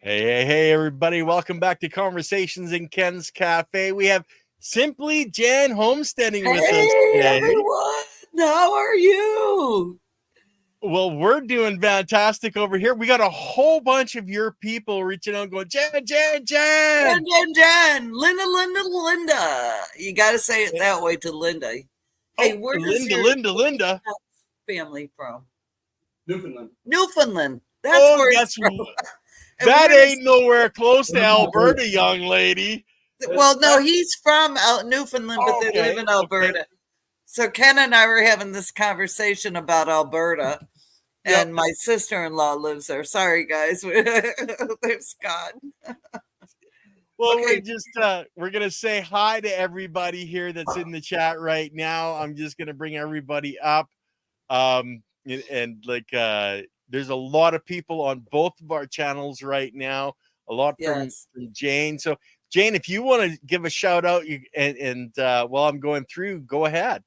Hey, everybody. Welcome back to Conversations in Ken's Cafe. We have Simply Jan homesteading with us Hey today. everyone, how are you? Well, we're doing fantastic over here. We got a whole bunch of your people reaching out going, Jan. Jen, Linda. You got to say it that way to Linda. Hey, Oh, where does your Linda. family from? Newfoundland. Newfoundland. That's Oh, where it's guess from. And that where does? ain't nowhere close to Alberta, young lady. Well, no, he's from Newfoundland, but they live Okay. in Alberta. So Ken and I were having this conversation about Alberta. Yep. And my sister-in-law lives there. Sorry, guys. There's Scott. Well, Okay. we're gonna say hi to everybody here that's in the chat right now. I'm just gonna bring everybody up. There's a lot of people on both of our channels right now, a lot from Yes. Jane. So Jane, if you want to give a shout out while I'm going through, go ahead.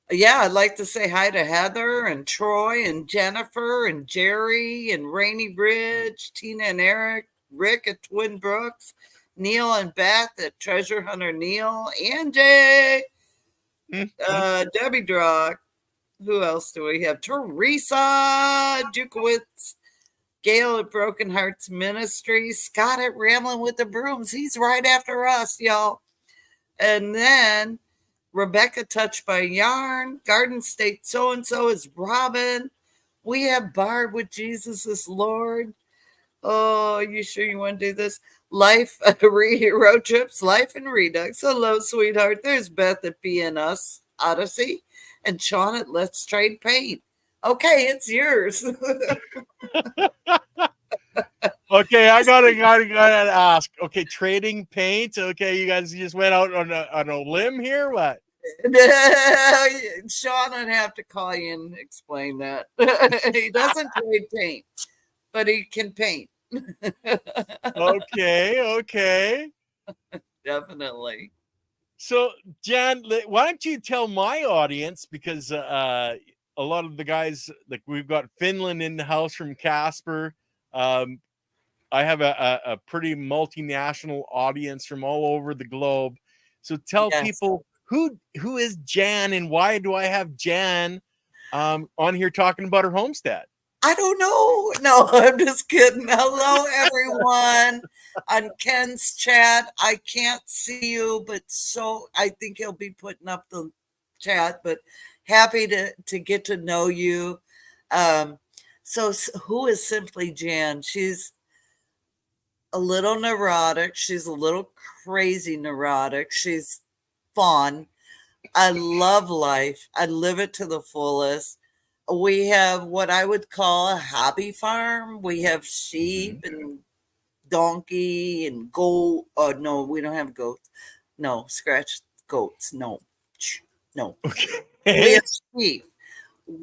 Yeah, I'd like to say hi to Heather and Troy and Jennifer and Jerry and Rainy Ridge, Tina and Eric, Rick at Twin Brooks, Neil and Beth at Treasure Hunter Neil, Angie, Debbie Drock. Who else do we have? Teresa Jukowitz, Gail at Broken Hearts Ministry, Scott at Rambling with the Brooms. He's right after us, y'all. And then Rebecca Touched by Yarn, Garden State So and So is Robin. We have Barb with Jesus is Lord. Oh, you sure you want to do this? Life road trips, life and redux. Hello, sweetheart. There's Beth at BNS Odyssey, and Sean at Let's Trade Paint. Okay, it's yours. Okay, I gotta ask. Okay, trading paint. Okay, you guys just went out on a limb here. What? Sean would have to call you and explain that. He doesn't trade paint, but he can paint. Okay. Definitely. So, Jan, why don't you tell my audience, because a lot of the guys, like we've got Finland in the house from Casper. I have a pretty multinational audience from all over the globe. So tell Yes. people who is Jan and why do I have Jan on here talking about her homestead? I don't know. No, I'm just kidding. Hello, everyone on Ken's chat. I can't see you, but so I think he'll be putting up the chat. But happy to get to know you. So who is Simply Jan? She's a little neurotic. She's a little crazy neurotic. She's fun. I love life. I live it to the fullest. We have what I would call a hobby farm. We have sheep and donkey and goat. Oh, no, we don't have goats. No, scratch goats. No, no. We Okay. have sheep.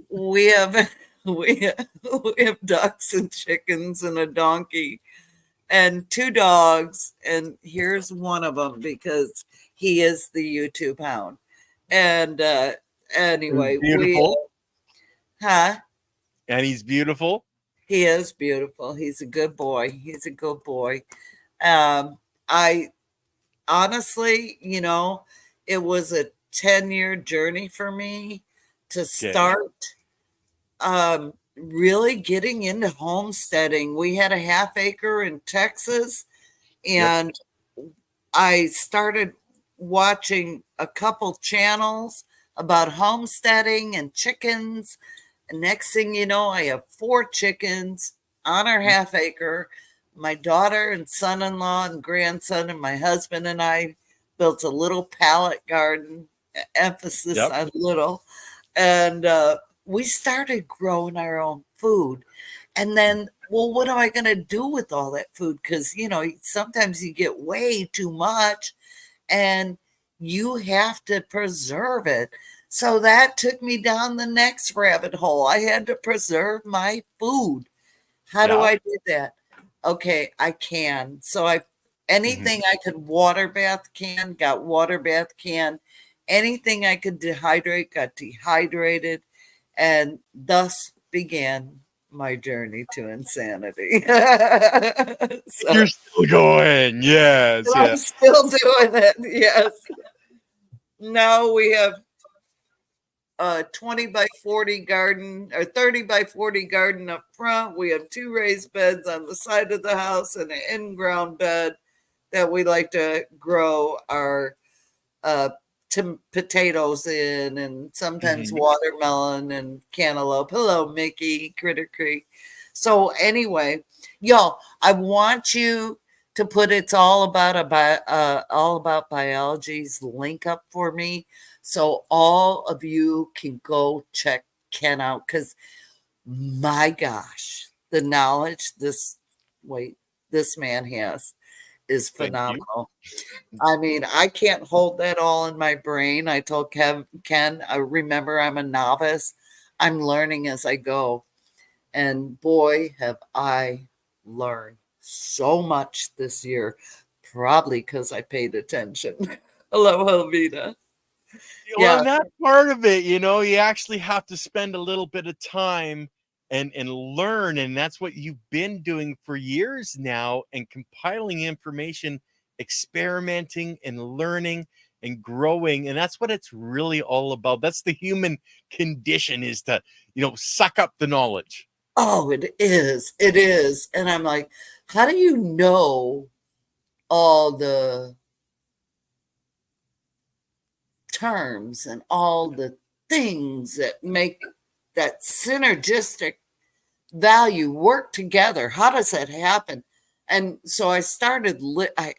We have we have ducks and chickens and a donkey and two dogs. And here's one of them because he is the YouTube hound. And anyway, Beautiful. huh? And he's beautiful. He is beautiful. He's a good boy. He's a good boy. I honestly, it was a 10-year journey for me to Okay. start really getting into homesteading. We had a half acre in Texas, Yep. and I started watching a couple channels about homesteading and chickens. And next thing you know, I have 4 chickens on our half acre. My daughter and son in law and grandson, and my husband and I built a little pallet garden, emphasis Yep. on little. And we started growing our own food. And then, well, what am I going to do with all that food? Because, sometimes you get way too much and you have to preserve it. So that took me down the next rabbit hole. I had to preserve my food. How do Yeah. I do that? Okay, I can. So anything I could water bath can, got water bath can. Anything I could dehydrate, got dehydrated. And thus began my journey to insanity. You're So still going. Yes, I'm yeah. still doing it. Yes. Now we have a 20 by 40 garden or 30 by 40 garden up front. We have 2 raised beds on the side of the house and an in-ground bed that we like to grow our uh, potatoes in, and sometimes Mhm. watermelon and cantaloupe. Hello, Mickey, Critter Creek. So anyway, y'all, I want you to put it's all about biology's link up for me, so all of you can go check Ken out, because my gosh, the knowledge this man has is Thank you. phenomenal. I mean, I can't hold that all in my brain. I told Ken, I remember I'm a novice. I'm learning as I go. And boy, have I learned so much this year, probably because I paid attention. Hello, Helvita. Well, Yeah. and that's part of it, you actually have to spend a little bit of time and learn, and that's what you've been doing for years now, and compiling information, experimenting and learning and growing, and that's what it's really all about. That's the human condition, is to, suck up the knowledge. Oh, it is. It is. And I'm like, how do you know all the terms and all the things that make that synergistic value work together? How does that happen? And so I started. I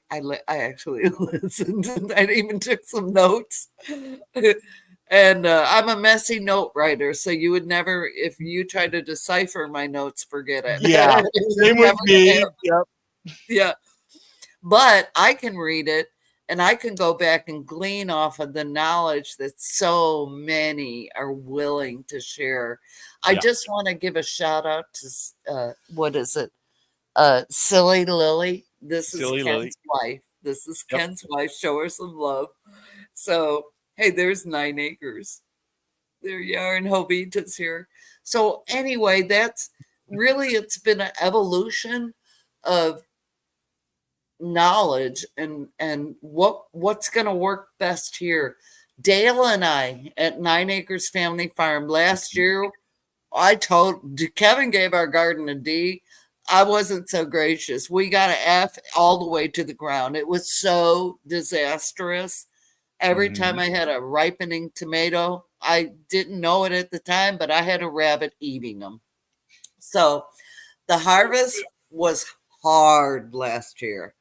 actually listened, and I even took some notes. And I'm a messy note writer, so you would never, if you try to decipher my notes, forget it. Yeah, You're same with never gonna me. have, Yep. yeah. But I can read it, and I can go back and glean off of the knowledge that so many are willing to share. I Yeah. just want to give a shout out to what is it? Silly Lily. This is Silly Lily. Ken's wife. This is Yep. Ken's wife. Show her some love. So, hey, there's 9 acres. There you are, and Jovita's here. So, anyway, that's really, it's been an evolution of knowledge and what's going to work best here. Dale and I at 9 Acres Family Farm last year, I told Kevin gave our garden a D. I wasn't so gracious. We got an F all the way to the ground. It was so disastrous. Every time Mhm. I had a ripening tomato, I didn't know it at the time, but I had a rabbit eating them. So the harvest was hard last year.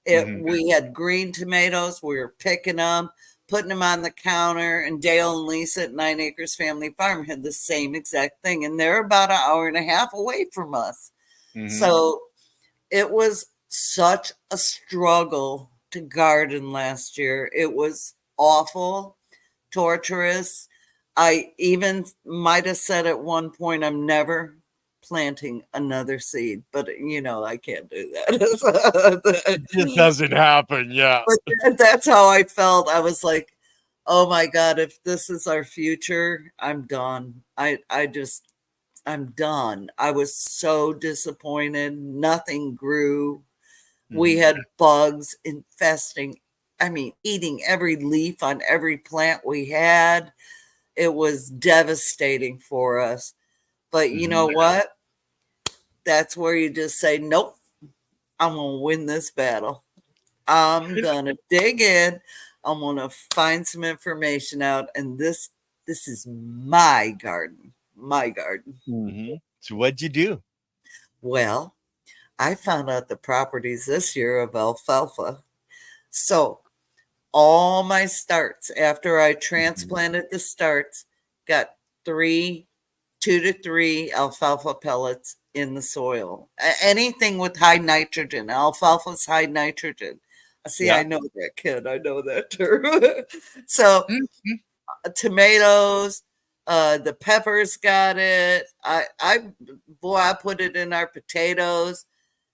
Mhm. We had green tomatoes. We were picking them, putting them on the counter. And Dale and Lisa at 9 Acres Family Farm had the same exact thing. And they're about an hour and a half away from us. Mhm. So it was such a struggle to garden last year. It was awful, torturous. I even might have said at one point, I'm never planting another seed, but I can't do that. It just doesn't happen. Yeah. But that's how I felt. I was like, oh my God, if this is our future, I'm done. I'm done. I was so disappointed. Nothing grew. We Mhm. had bugs infesting, I mean, eating every leaf on every plant we had. It was devastating for us. But you know Mhm. what? That's where you just say, nope, I'm going to win this battle. I'm going to dig in. I'm going to find some information out. And this is my garden, my garden. Mhm. So what'd you do? Well, I found out the properties this year of alfalfa. So all my starts after I Mhm. transplanted the starts got 2 to 3 alfalfa pellets in the soil. Anything with high nitrogen, alfalfa's high nitrogen. See, Yeah. I know that, kid. I know that term. So Mhm. tomatoes, the peppers got it. I put it in our potatoes.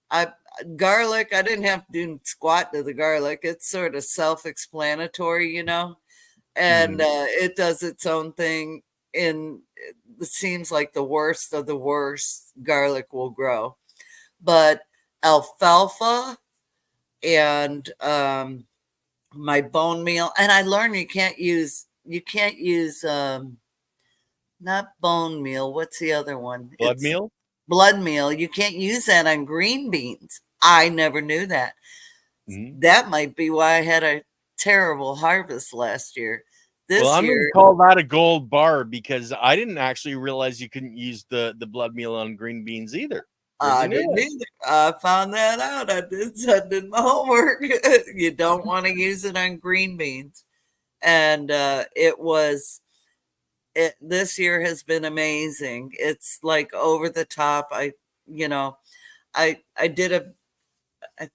I Garlic, I didn't have to do squat to the garlic. It's sort of self-explanatory, and Mhm. it does its own thing. and it seems like the worst of the worst garlic will grow. But alfalfa and my bone meal, and I learned you can't use not bone meal. What's the other one? Blood meal? Blood meal. You can't use that on green beans. I never knew that. That might be why I had a terrible harvest last year. Well, I'm going to call that a gold bar because I didn't actually realize you couldn't use the blood meal on green beans either. I didn't either. I found that out. I did my homework. You don't want to use it on green beans. And this year has been amazing. It's like over the top. I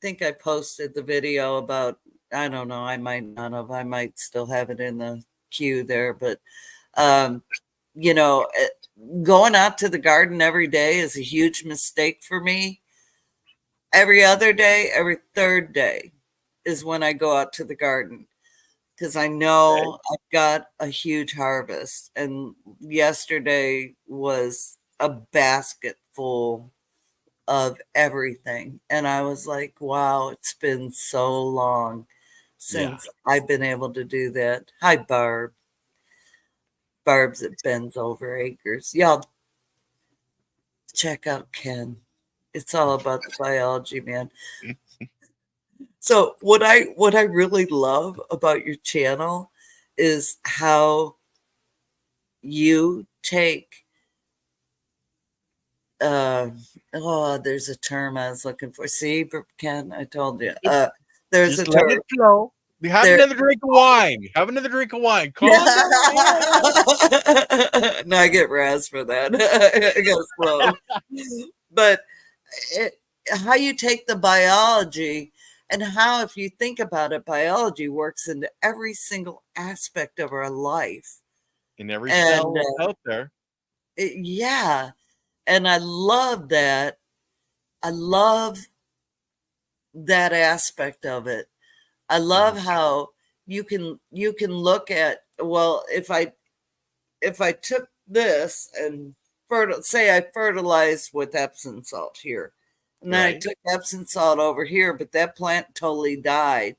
think I posted the video about, I don't know, I might not have, I might still have it in the queue there, but going out to the garden every day is a huge mistake for me. Every other day, every third day is when I go out to the garden, because I know I've got a huge harvest. And yesterday was a basket full of everything. And I was like, wow, it's been so long since I've been able to do that. Hi, Barb. Barb's at Ben's Over Acres. Y'all check out Ken. It's all about the biology, man. So what I really love about your channel is how you take there's a term I was looking for. See, Ken, I told you. There's Just a let term. it flow. Have another drink of wine. Have another drink of wine. Calm down. No, I get razz for that. I go slow. But how you take the biology, and how, if you think about it, biology works into every single aspect of our life. In every cell out there. Yeah. And I love that. I love that aspect of it. I love how you can look at, well, if I took this and say I fertilized with Epsom salt here, and then I took Epsom salt over here, but that plant totally died.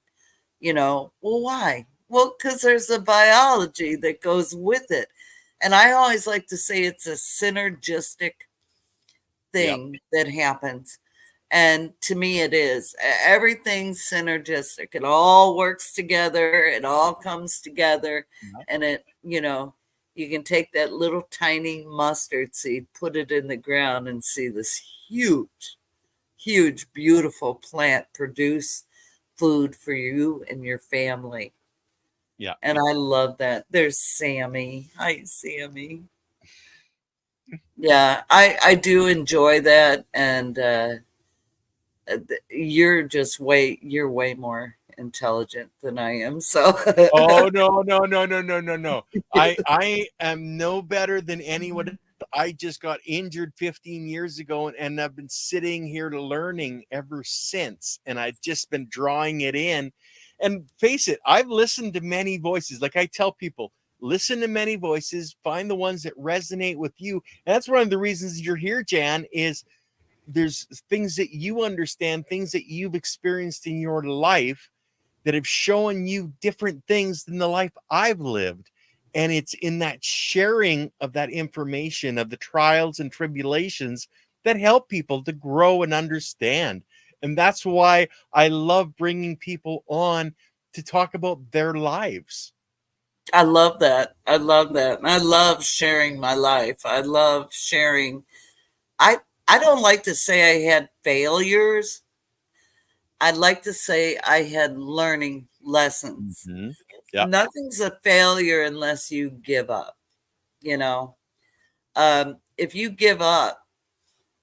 Well, why? Well, because there's a biology that goes with it. And I always like to say it's a synergistic thing that happens. And to me, it is. Everything's synergistic. It all works together. It all comes together. And you can take that little tiny mustard seed, put it in the ground, and see this huge, huge, beautiful plant produce food for you and your family. Yeah. And I love that. There's Sammy. Hi, Sammy. Yeah, I do enjoy that. And you're way more intelligent than I am. So oh no. I am no better than anyone. I just got injured 15 years ago and I've been sitting here learning ever since, and I've just been drawing it in. And face it, I've listened to many voices. Like I tell people, listen to many voices, find the ones that resonate with you. And that's one of the reasons you're here, Jan, is there's things that you understand, things that you've experienced in your life that have shown you different things than the life I've lived. And it's in that sharing of that information, of the trials and tribulations, that help people to grow and understand. And that's why I love bringing people on to talk about their lives. I love that. I love that. And I love sharing my life. I love sharing. I don't like to say I had failures. I'd like to say I had learning lessons. Yeah. Nothing's a failure unless you give up. If you give up,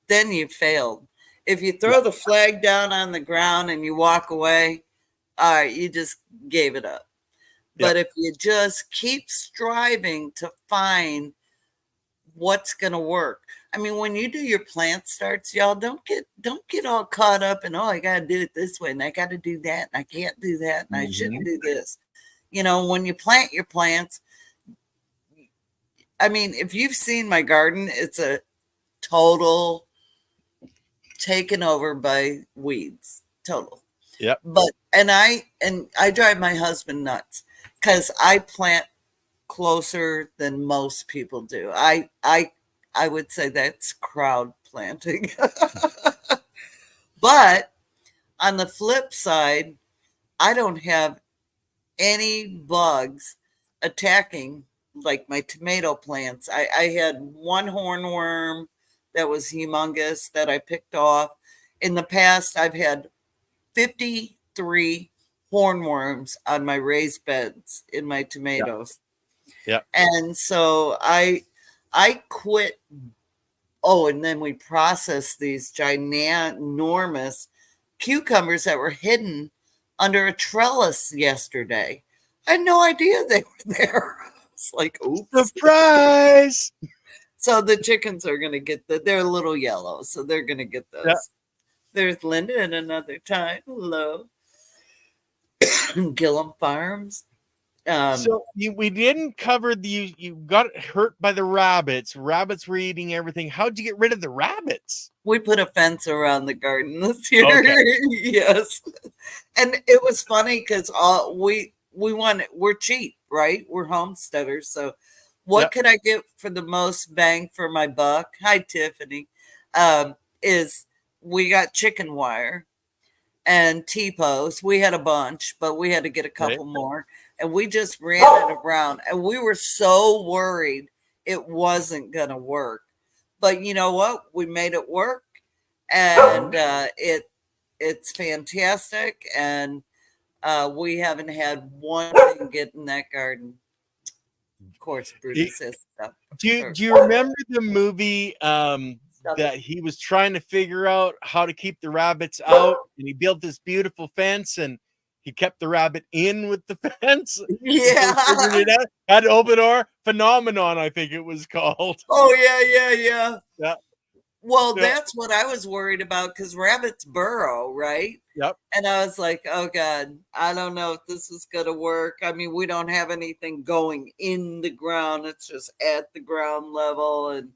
then you failed. If you throw the flag down on the ground and you walk away, all right, you just gave it up. But if you just keep striving to find what's going to work. I mean, when you do your plant starts, y'all, don't get all caught up in, oh, I got to do it this way and I got to do that and I can't do that and I shouldn't do this. When you plant your plants, I mean, if you've seen my garden, it's a total taken over by weeds. Total. Yep. But and I drive my husband nuts because I plant closer than most people do. I would say that's crowd planting. But on the flip side, I don't have any bugs attacking like my tomato plants. I had one hornworm that was humongous that I picked off. In the past, I've had 53 hornworms on my raised beds in my Yeah. tomatoes. Yeah. And so I quit. Oh, and then we processed these ginormous cucumbers that were hidden under a trellis yesterday. I had no idea they were there. It's like, oops. Surprise. So the chickens are going to get they're a little yellow, so they're going to get those. Yeah. There's Linda at another time. Hello. Gillum Farms. So we didn't cover you got hurt by the rabbits. Rabbits were eating everything. How'd you get rid of the rabbits? We put a fence around the garden this year. Okay. Yes. And it was funny because we're cheap, right? We're homesteaders. So what could I get for the most bang for my buck? Hi, Tiffany. Is we got chicken wire and T-posts. We had a bunch, but we had to get a couple more. And we just ran it around. And we were so worried it wasn't going to work. But you know what? We made it work. And it's fantastic. And we haven't had one thing get in that garden. Of course, Brutus says stuff. Do you remember the movie that he was trying to figure out how to keep the rabbits out, and he built this beautiful fence, and he kept the rabbit in with the fence? Yeah. Had open door phenomenon, I think it was called. Oh yeah. Yeah. Well, that's what I was worried about because rabbits burrow, right? Yep. And I was like, oh God, I don't know if this is going to work. I mean, we don't have anything going in the ground. It's just at the ground level. And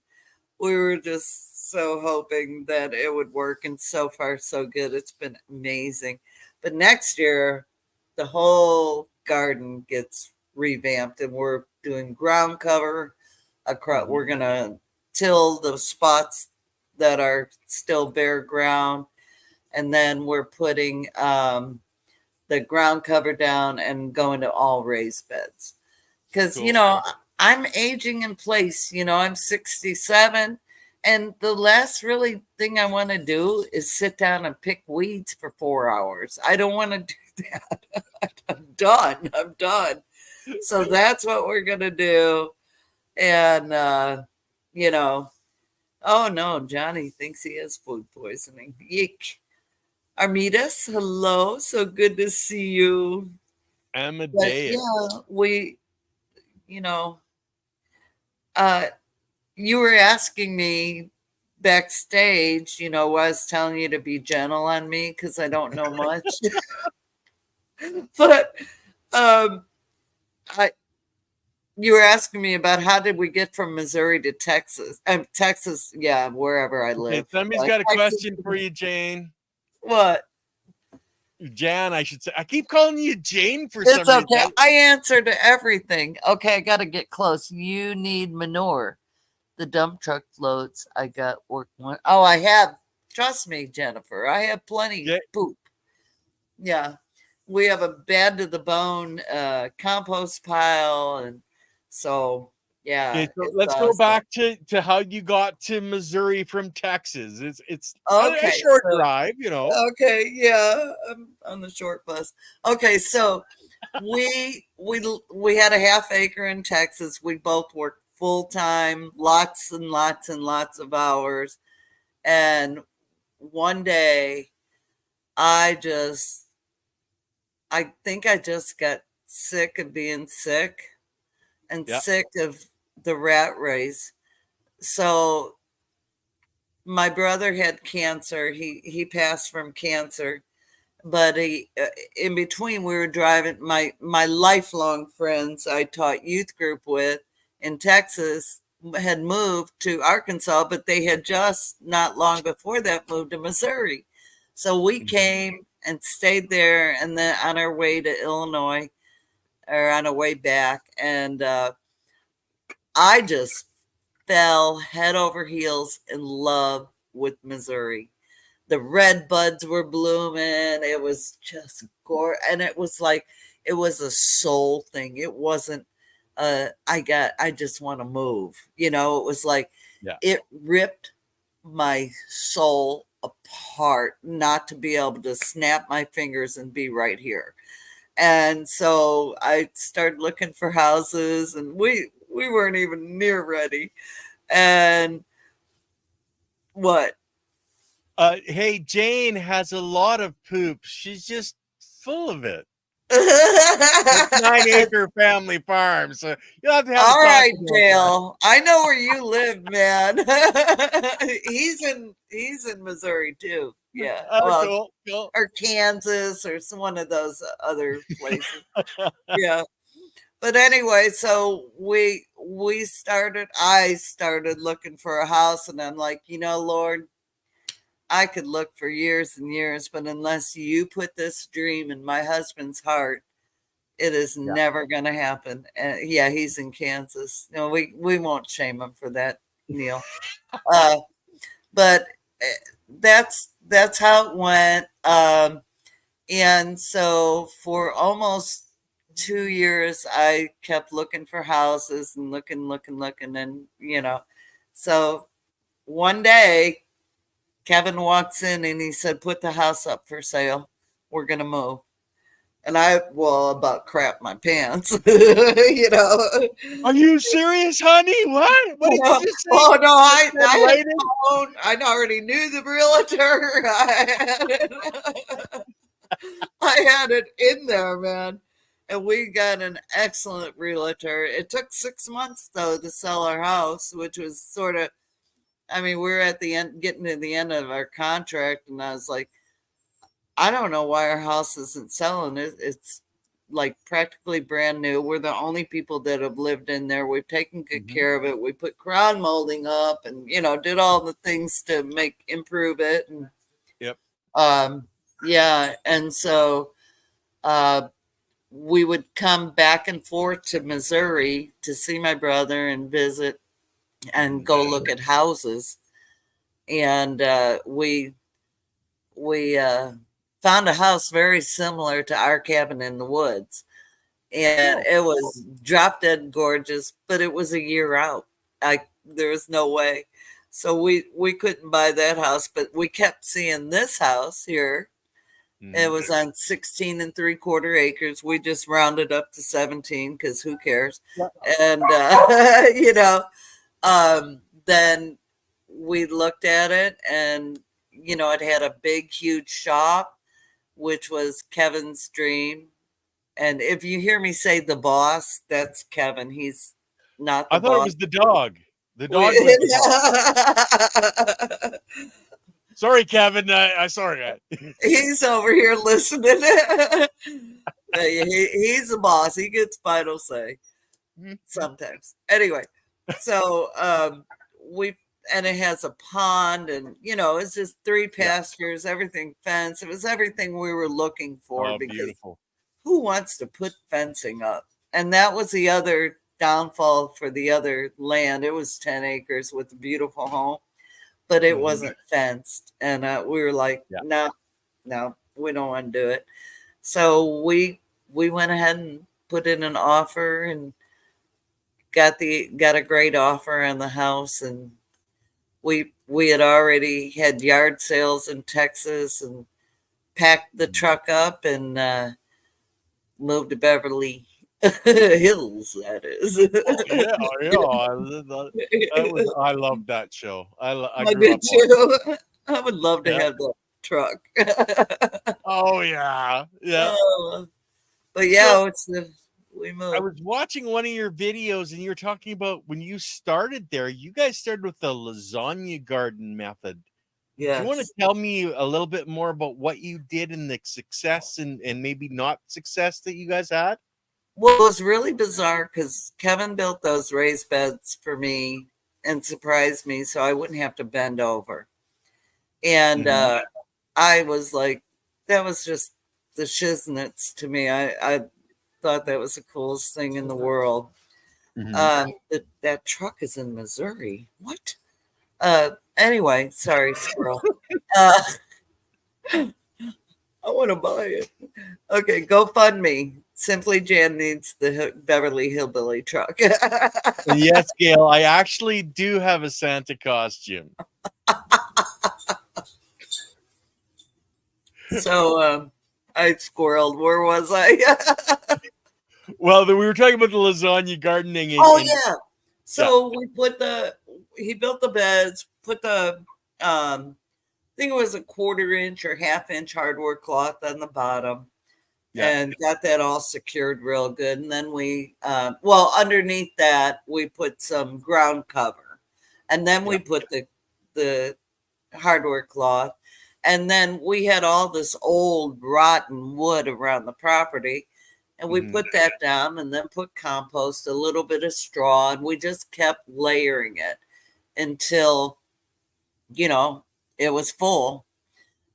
we were just so hoping that it would work. And so far, so good. It's been amazing. But next year, the whole garden gets revamped and we're doing ground cover. We're going to till the spots that are still bare ground. And then we're putting the ground cover down and going to all raised beds. Because, cool. I'm aging in place. I'm 67. And the last really thing I want to do is sit down and pick weeds for 4 hours. I don't want to do that. I'm done. So that's what we're going to do. And, oh no, Johnny thinks he has food poisoning. Yeek. Armidas, hello. So good to see you. Amadeus. Yeah, you were asking me backstage, I was telling you to be gentle on me because I don't know much. But you were asking me about how did we get from Missouri to Texas? Texas, yeah, wherever I live. Okay, somebody's got a question for you, Jane. What? Jan, I should say. I keep calling you Jane for some reason. It's okay. I answer to everything. Okay, I got to get close. You need manure. The dump truck floats. I got work one. Oh, I have. Trust me, Jennifer. I have plenty poop. Yeah. We have a bad to the bone compost pile. And so, yeah. Okay, so let's go back to how you got to Missouri from Texas. It's okay, a short drive, Okay, yeah, I'm on the short bus. Okay, so we had a half acre in Texas. We both worked full time, lots and lots and lots of hours. And one day, I think I just got sick of being sick and sick of the rat race. So my brother had cancer. He passed from cancer, but in between we were driving my lifelong friends I taught youth group with in Texas had moved to Arkansas, but they had just not long before that moved to Missouri. So we came and stayed there, and then on our way to Illinois, or on our way back, and I just fell head over heels in love with Missouri. The red buds were blooming. It was just gorgeous, and it was like it was a soul thing. It wasn't. I just want to move. It was like Yeah. it ripped my soul apart not to be able to snap my fingers and be right here. And so I started looking for houses, and we weren't even near ready. And what? Hey, Jane has a lot of poop. She's just full of it. It's 9-acre family farm, so you'll have to have All a talk right, about Dale. I know where you live, man. he's in Missouri too. Yeah. Well, cool. or Kansas or one of those other places. Yeah. But anyway, so I started looking for a house, and I'm like, Lord, I could look for years and years, but unless you put this dream in my husband's heart, it is Yeah. never going to happen. Yeah, he's in Kansas. No, we won't shame him for that, Neil. But that's how it went. And so for almost 2 years, I kept looking for houses and looking, and so one day Kevin walks in and he said, "Put the house up for sale. We're gonna move." And I, about crap my pants, Are you serious, honey? What? What did you just say? Oh no, I Right had phone. I already knew the realtor. I had it in there, man. And we got an excellent realtor. It took 6 months though to sell our house, which was sort of, we were at the end, getting to the end of our contract, and I was like, I don't know why our house isn't selling. It's like practically brand new. We're the only people that have lived in there. We've taken good care of it. We put crown molding up, and did all the things to improve it. And Yep. yeah, and so we would come back and forth to Missouri to see my brother and visit and go look at houses. And we found a house very similar to our cabin in the woods, and it was drop dead gorgeous, but it was a year out. There was no way. So we couldn't buy that house, but we kept seeing this house here. It was on 16 3/4 acres. We just rounded up to 17 because who cares? And then we looked at it, and it had a big huge shop, which was Kevin's dream. And if you hear me say the boss, that's Kevin. He's not the I thought it boss. was the dog. The dog was the boss. Sorry, Kevin. I sorry. He's over here listening. He's the boss. He gets final say sometimes. Anyway, so and it has a pond, and it's just 3 pastures, everything fenced. It was everything we were looking for, because beautiful. Who wants to put fencing up? And that was the other downfall for the other land. It was 10 acres with a beautiful home, but it wasn't fenced. And we were like, no, we don't want to do it. So we went ahead and put in an offer, and got a great offer on the house. And we had already had yard sales in Texas, and packed the truck up, and moved to Beverly Hills. That is. I love that show. I I grew did up too. I would love to have that truck. Oh yeah. But yeah, we moved. I was watching one of your videos, and you're talking about when you started there. You guys started with the lasagna garden method. Yes. Do you want to tell me a little bit more about what you did and the success and maybe not success that you guys had? Well, it was really bizarre because Kevin built those raised beds for me and surprised me so I wouldn't have to bend over. And Mhm. I was like, that was just the shiznits to me. I thought that was the coolest thing in the world. Mhm. That truck is in Missouri. What? Anyway, sorry, squirrel. Uh, I want to buy it. Okay, go fund me. Simply Jan needs the Beverly Hillbilly truck. And yes, Gail, I actually do have a Santa costume. So I squirreled. Where was I? Well, we were talking about the lasagna gardening Oh and yeah. yeah, So he built the beds, put the I think it was a 1/4 inch or 1/2 inch hardwood cloth on the bottom, yeah, and got that all secured real good. And then well, underneath that we put some ground cover, and then yeah. we put the hardware cloth. And then we had all this old rotten wood around the property. And we Mhm. put that down and then put compost, a little bit of straw, and we just kept layering it until, you know, it was full.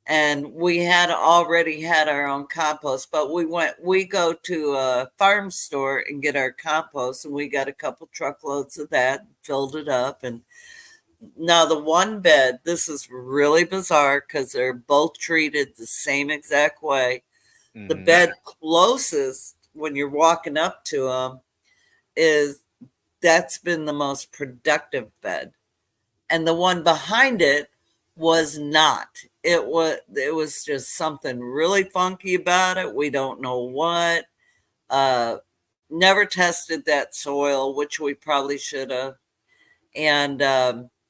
And we had already had our own compost, but we go to a farm store and get our compost, and we got a couple truckloads of that, filled it up. And now, the one bed, this is really bizarre because they're both treated the same exact way. The Mhm. bed closest when you're walking up to them is that's been the most productive bed. And the one behind it was not. It was just something really funky about it. We don't know what. Uh Never tested that soil, which we probably should have. And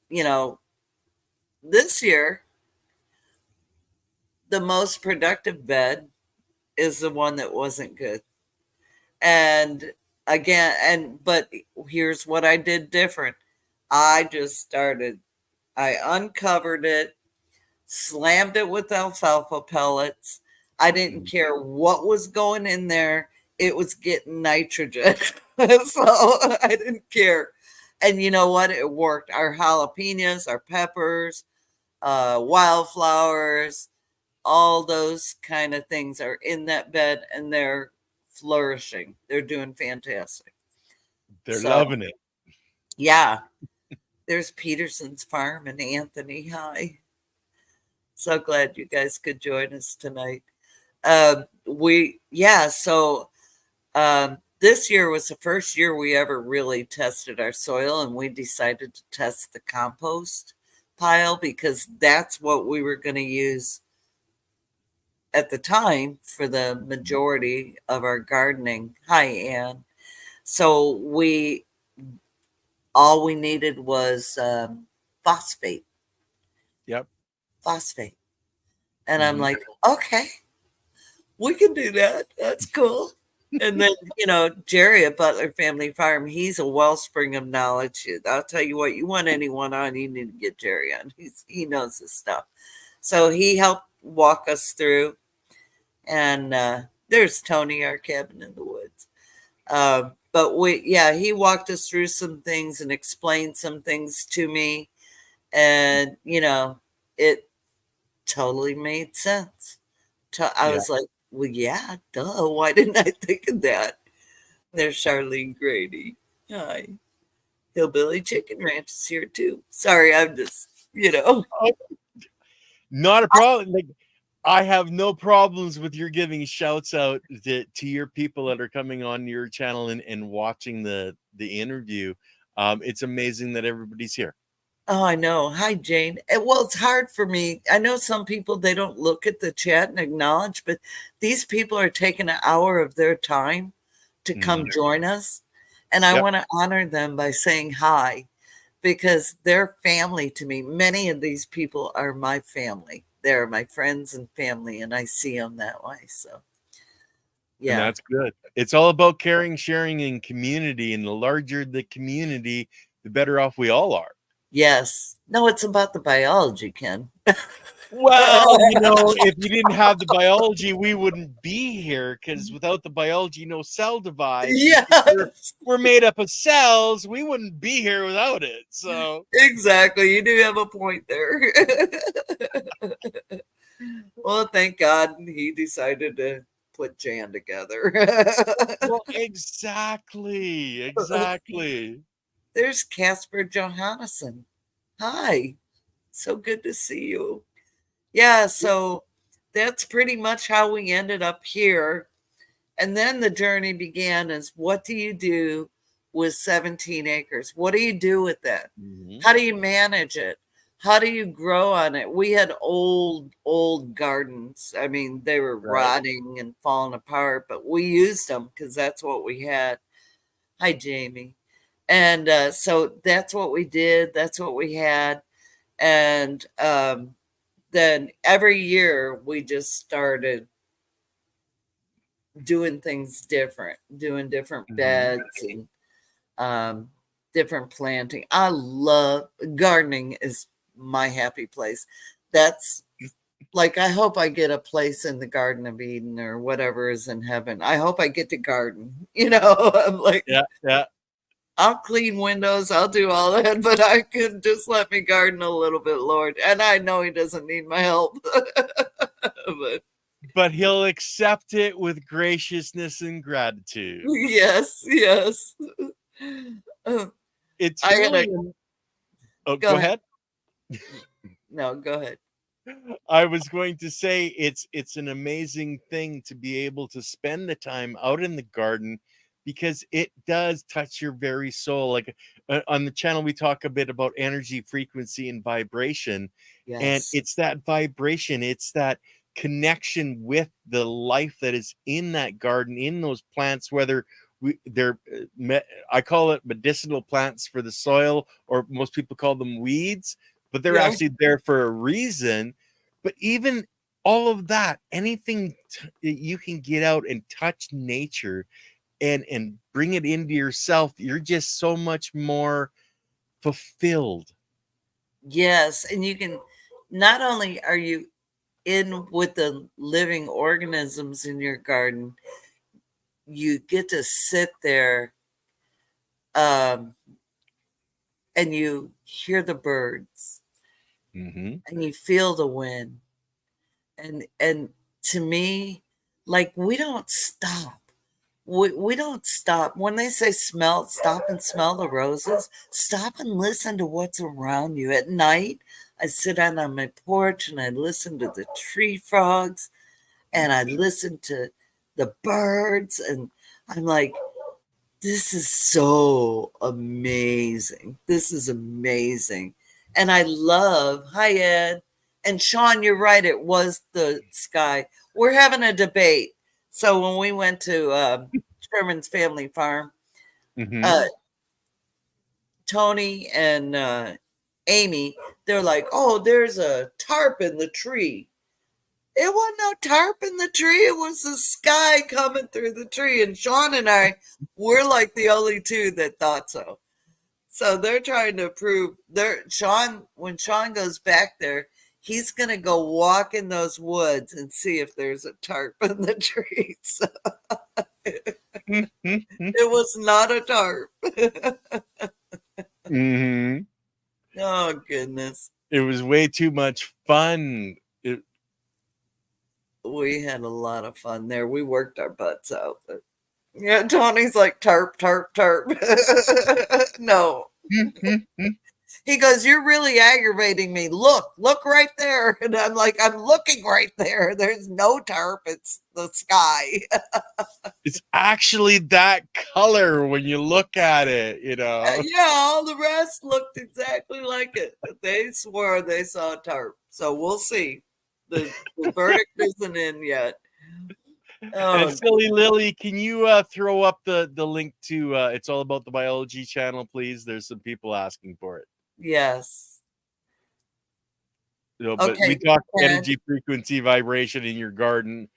you know, this year the most productive bed is the one that wasn't good. And again, but here's what I did different. I just started, I uncovered it, slammed it with alfalfa pellets. I didn't Mhm. care what was going in there, it was getting nitrogen. So I didn't care. And you know what? It worked. Our jalapenos, our peppers, wildflowers, all those kind of things are in that bed and they're flourishing. They're doing fantastic. They're So, loving it. yeah, there's Peterson's farm in Anthony. Hi. So glad you guys could join us tonight. So this year was the first year we ever really tested our soil, and we decided to test the compost pile because that's what we were going to use at the time for the Mhm. majority of our gardening. Hi, Ann. So all we needed was phosphate, Yep. phosphate. And I'm Mhm. like, okay, we can do that. That's cool. And then, Jerry at Butler Family Farm, he's a wellspring of knowledge. I'll tell you what, you want anyone on, you need to get Jerry on. He knows his stuff. So he helped walk us through. And there's Tony, our cabin in the woods. But he walked us through some things and explained some things to me. And, it totally made sense. I Yeah. was like, well, yeah, duh. Why didn't I think of that? There's Charlene Grady. Hi. Hillbilly Chicken Ranch is here too. Sorry, I'm just, Oh, not a problem. Like I have no problems with your giving shouts out to your people that are coming on your channel and watching the interview. It's amazing that everybody's here. Oh, I know. Hi, Jane. Well, it's hard for me. I know some people, they don't look at the chat and acknowledge, but these people are taking an hour of their time to come Mhm. join us. And I Yep. want to honor them by saying hi because they're family to me. Many of these people are my family. They're my friends and family, and I see them that way. So, And yeah. that's good. It's all about caring, sharing, and community. And the larger the community, the better off we all are. Yes. No, it's about the biology, Ken. Well, you know, if you didn't have the biology, we wouldn't be here, because without the biology, no cell divides. And since Yes. we're made up of cells, we wouldn't be here without it. So Exactly. You do have a point there. Well, thank God he decided to put Jan together. well, exactly. There's Casper Johannesson. Hi. So good to see you. Yeah, so that's pretty much how we ended up here. And then the journey began as what do you do with 17 acres? What do you do with that? Mhm. How do you manage it? How do you grow on it? We had old gardens. I mean, they were Right. rotting and falling apart, but we used them because that's what we had. Hi, Jamie. And so that's what we did. That's what we had. And then every year we just started doing things different, doing different Mhm. beds and um, different planting. I love gardening is my happy place. That's like I hope I get a place in the Garden of Eden or whatever is in heaven. I hope I get to garden. I'm like Yeah. I'll clean windows, I'll do all that, but I could just let me garden a little bit, Lord. And I know he doesn't need my help. But But he'll accept it with graciousness and gratitude. yes. Uh, It's I had really a oh, go go ahead. ahead. No, go ahead. I was going to say it's an amazing thing to be able to spend the time out in the garden, because it does touch your very soul. Like on the channel, we talk a bit about energy, frequency, and vibration, and Yes. it's that vibration, it's that connection with the life that is in that garden, in those plants, whether they're I call it medicinal plants for the soil, or most people call them weeds, but they're Yeah. actually there for a reason. But even all of that, anything that you can get out and touch nature and bring it into yourself, you're just so much more fulfilled. Yes. And you can not only are you in with the living organisms in your garden, you get to sit there um, and you hear the birds Hmm. and you feel the wind. And to me, like we don't stop. We don't stop. When they say smell, stop and smell the roses, stop and listen to what's around you. At night, I sit out on my porch and I listen to the tree frogs and I listen to the birds. And I'm like, this is so amazing. This is amazing. And I love, hi, Ed. And Sean, you're right. It was the sky. We're having a debate. So when we went to Sherman's family farm, uh, Hmm. Tony and Amy, they're like, oh, there's a tarp in the tree. It wasn't no tarp in the tree. It was the sky coming through the tree. And Sean and I, we're like the only two that thought so. So they're trying to prove Sean, when Sean goes back there, he's gonna go walk in those woods and see if there's a tarp in the trees. It was not a tarp. Hmm. Oh goodness. It was way too much fun. We had a lot of fun there. We worked our butts out. But yeah, Tony's like tarp, tarp, tarp. No. He goes, you're really aggravating me. Look right there. And I'm like, I'm looking right there. There's no tarp. It's the sky. It's actually that color when you look at it, Yeah, all the rest looked exactly like it. They swore they saw a tarp. So we'll see. The verdict isn't in yet. And Oh, Silly Lily, can you throw up the link to It's All About the Biology channel, please? There's some people asking for it. yes. But we Okay, talk Ted. energy, frequency, vibration in your garden.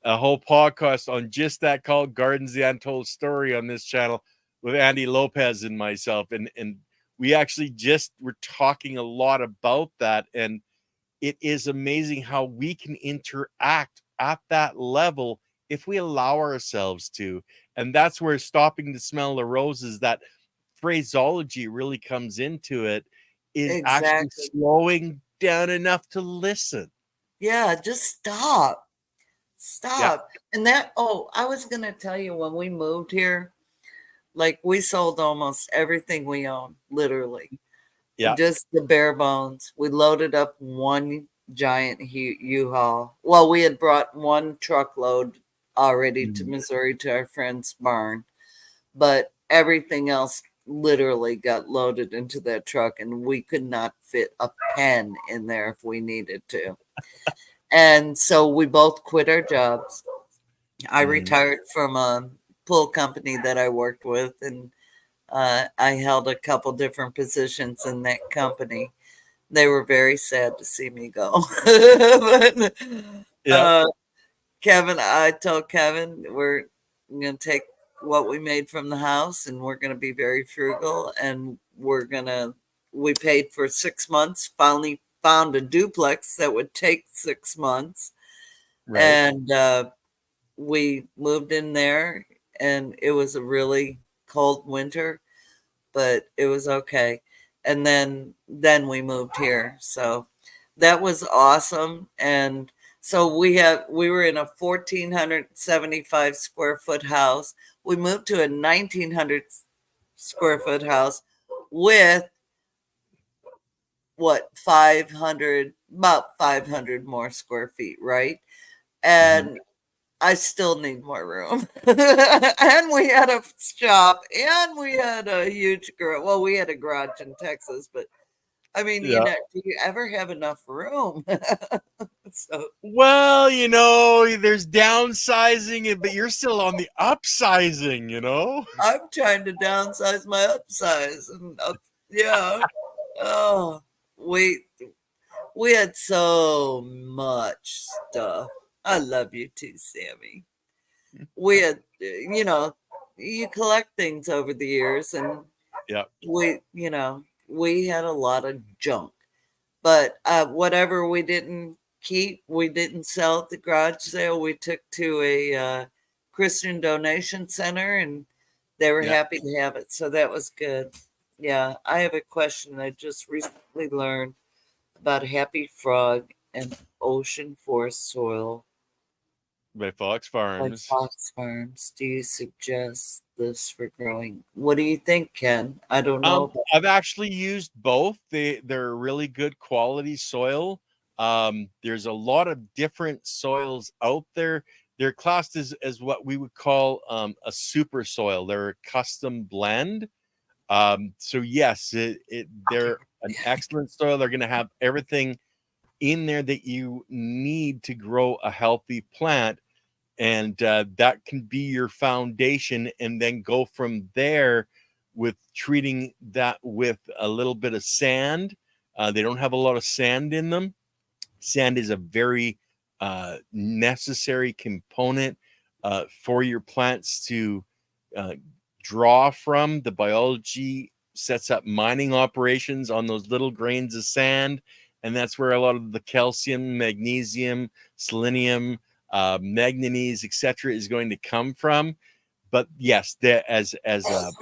A whole podcast on just that called Gardens the Untold Story on this channel with Andy Lopez and myself. And we actually just were talking a lot about that, and it is amazing how we can interact at that level if we allow ourselves to. And that's where stopping to smell the roses, that phraseology really comes into it, is actually Exactly. slowing down enough to listen. Yeah, just stop. Yeah. Stop. And that, oh, I was going to tell you when we moved here, like we sold almost everything we own, literally. Yeah. Just the bare bones. We loaded up one giant U-Haul. Well, we had brought one truckload already to Mhm. Missouri to our friend's barn, but everything else literally got loaded into that truck, and we could not fit a pen in there if we needed to. And so we both quit our jobs. I Mhm. retired from a pool company that I worked with, and I held a couple different positions in that company. They were very sad to see me go. But, Yeah. uh, Kevin, I told Kevin we're going to take what we made from the house and we're going to be very frugal, and we paid for 6 months, finally found a duplex that would take 6 months. Right. And we moved in there, and it was a really cold winter, but it was okay. And then we moved here. So that was awesome. And so we were in a 1,475 square foot house. We moved to a 1,900 square foot house with what, 500, about 500 more square feet, right? Mhm. And I still need more room. And we had a shop, and we had a huge garage. Well, we had a garage in Texas, but I mean, Yeah. do you ever have enough room? So Well, there's downsizing, but you're still on the upsizing. I'm trying to downsize my upsize and up, yeah. Oh, we we had so much stuff. I love you too, Sammy. We had, you collect things over the years, and Yeah. we had a lot of junk. But whatever we didn't keep, we didn't sell at the garage sale. We took to a Christian donation center, and they were Yeah. happy to have it. So that was good. Yeah, I have a question I just recently learned about Happy Frog and ocean forest soil By Fox by Farms. Fox Farms. Do you suggest this for growing? What do you think, Ken? I don't know. I've actually used both. They're really good quality soil. There's a lot of different soils out there. They're classed as what we would call a super soil. They're a custom blend. So yes, they're an excellent soil. They're going to have everything in there that you need to grow a healthy plant, and that can be your foundation, and then go from there with treating that with a little bit of sand. They don't have a lot of sand in them. Sand is a very necessary component for your plants to uh, draw from. The biology sets up mining operations on those little grains of sand, and that's where a lot of the calcium, magnesium, selenium, manganese, etc., is going to come from. But yes, as a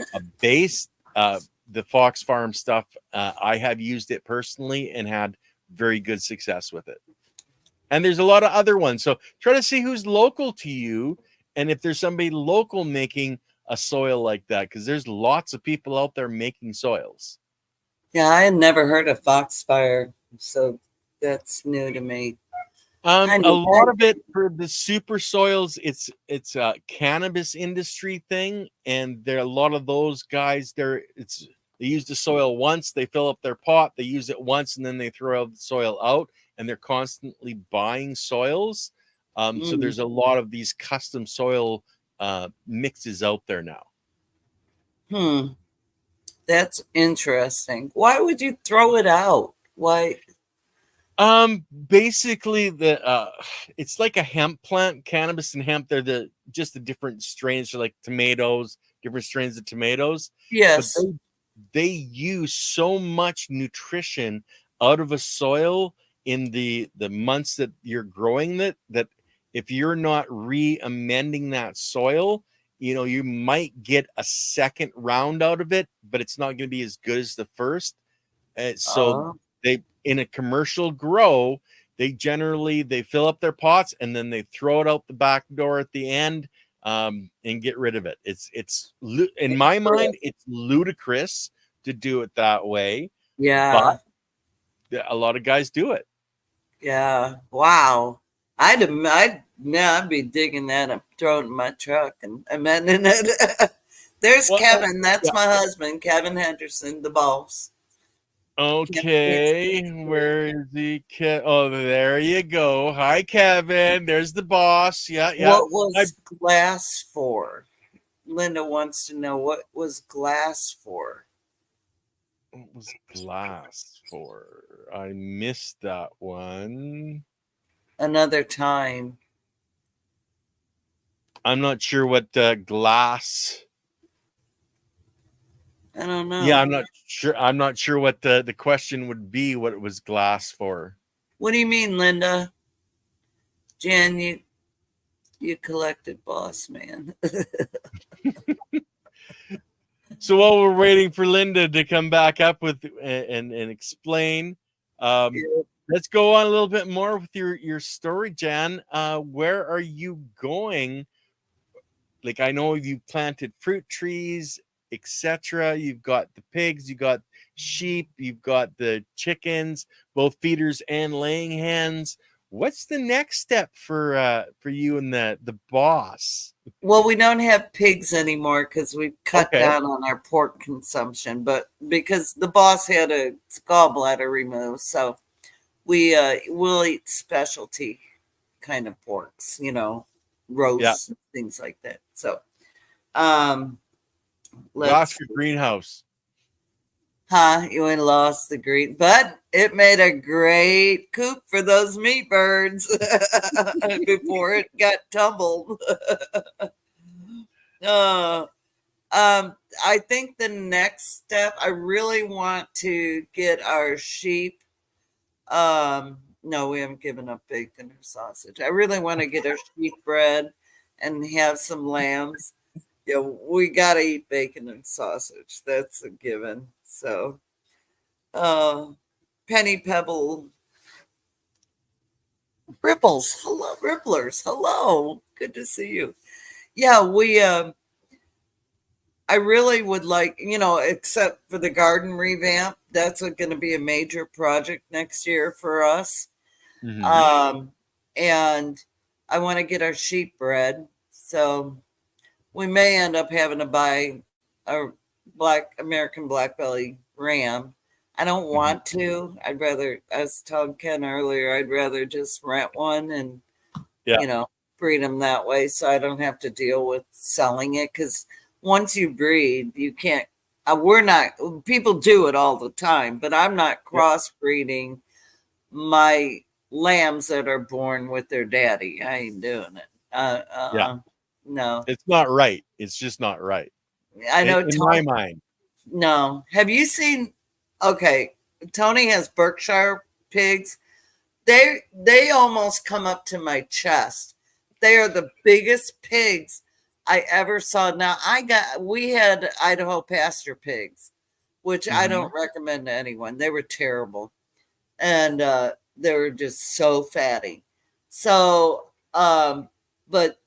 base, the Fox Farm stuff, I have used it personally and had very good success with it. And there's a lot of other ones. So try to see who's local to you, and if there's somebody local making a soil like that, because there's lots of people out there making soils. Yeah, I had never heard of Foxfire, so that's new to me. I A need lot of it for the super soils, it's a cannabis industry thing, and there are a lot of those guys. They use the soil once, they fill up their pot, they use it once, and then they throw the soil out, and they're constantly buying soils. So mm, there's a lot of these custom soil mixes out there now. hmm, that's interesting. Why would you throw it out? Why? Basically it's like a hemp plant. Cannabis and hemp, they're the different strains. So like tomatoes, different strains of tomatoes, but Yes. they use so much nutrition out of a soil in the months that you're growing that if you're not re-amending that soil, you might get a second round out of it, but it's not going to be as good as the first. So Oh, they, in a commercial grow, they fill up their pots and then they throw it out the back door at the end, and get rid of it. It's in my mind, it's ludicrous to do it that way, yeah. but a lot of guys do it. Yeah. Wow. I'd be digging that up, throwing it in my truck and amending it. There's Well, Kevin. That's yeah. my husband, Kevin Henderson, the boss. Okay, where is he? Oh, there you go. Hi, Kevin. There's the boss. Yeah, yeah. What I was glass for? Linda wants to know what was glass for. What was glass for? I missed that one. Another time. I'm not sure what glass. I don't know. Yeah, I'm not sure. I'm not sure what the question would be. What it was glass for? What do you mean, Linda? Jan, you collected boss man. So while we're waiting for Linda to come back up with and explain, let's go on a little bit more with your story, Jan. Where are you going? Like, I know you planted fruit trees, etc. You've got the pigs, you got sheep, you've got the chickens, both feeders and laying hens. What's the next step for you and the boss? Well, we don't have pigs anymore because we've cut Okay. down on our pork consumption, but because the boss had a gallbladder removed, so we'll eat specialty kind of porks, roasts, things like that. So, Lost your greenhouse. you ain't lost the green, but it made a great coop for those meat birds before it got tumbled. I think the next step, I really want to get our sheep. No, we haven't given up bacon or sausage. I really want to get our sheep bred and have some lambs. Yeah, we got to eat bacon and sausage. That's a given. So, Penny Pebble Ripples. Hello, Ripplers. Hello. Good to see you. Yeah, I really would like, except for the garden revamp, that's going to be a major project next year for us. Mm-hmm. And I want to get our sheep bred. So we may end up having to buy a American black belly ram. I don't want to. I'd rather, as I told Ken earlier, I'd rather just rent one and, breed them that way so I don't have to deal with selling it. Because once you breed, you can't, people do it all the time, but I'm not crossbreeding my lambs that are born with their daddy. I ain't doing it. No. It's not right. It's just not right. I know. In my mind. No. Have you seen? Okay, Tony has Berkshire pigs. They almost come up to my chest. They are the biggest pigs I ever saw. Now we had Idaho pasture pigs, which I don't recommend to anyone. They were terrible, and they were just so fatty. So, but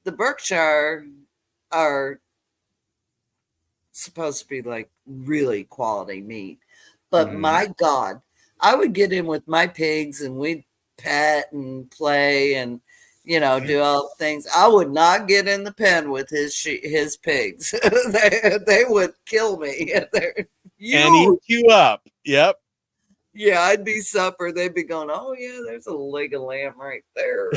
the Berkshire are supposed to be like really quality meat. But my God, I would get in with my pigs and we'd pet and play and do all the things. I would not get in the pen with his pigs. they would kill me. And eat you up. Yep. Yeah, I'd be supper. They'd be going, oh yeah, there's a leg of lamb right there.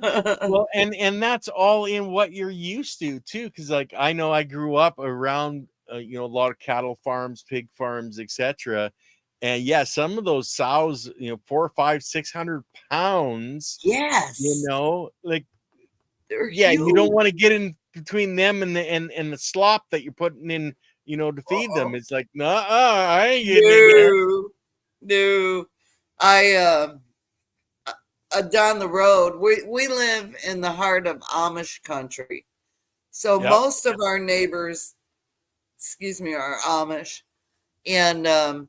Well, and that's all in what you're used to too, because like I know I grew up around a lot of cattle farms, pig farms, etc. And yeah, some of those sows, 400, 500, 600 pounds. Yes, Like they're yeah, huge. you don't want to get in between them and the slop that you're putting in, to feed them. Uh-oh. It's like, no, I ain't getting in there. No, no. I down the road. We live in the heart of Amish country, so Yep. most of our neighbors, excuse me, are Amish, and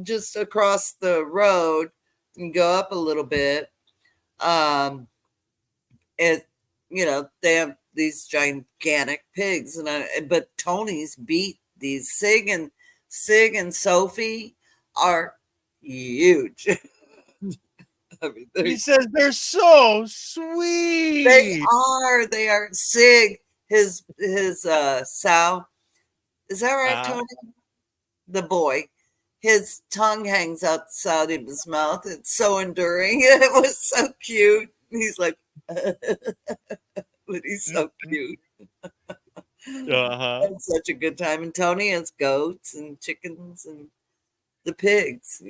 just across the road, you go up a little bit. It they have these gigantic pigs, but Tony's beat these. Sig and Sophie are huge. I mean, He says they're so sweet. they are. Sig, his sow, is that right, Uh, Tony? The boy, his tongue hangs out the side of his mouth. It's so enduring. It was so cute. He's like, but he's so cute. uh-huh. Had such a good time. And Tony has goats and chickens and the pigs,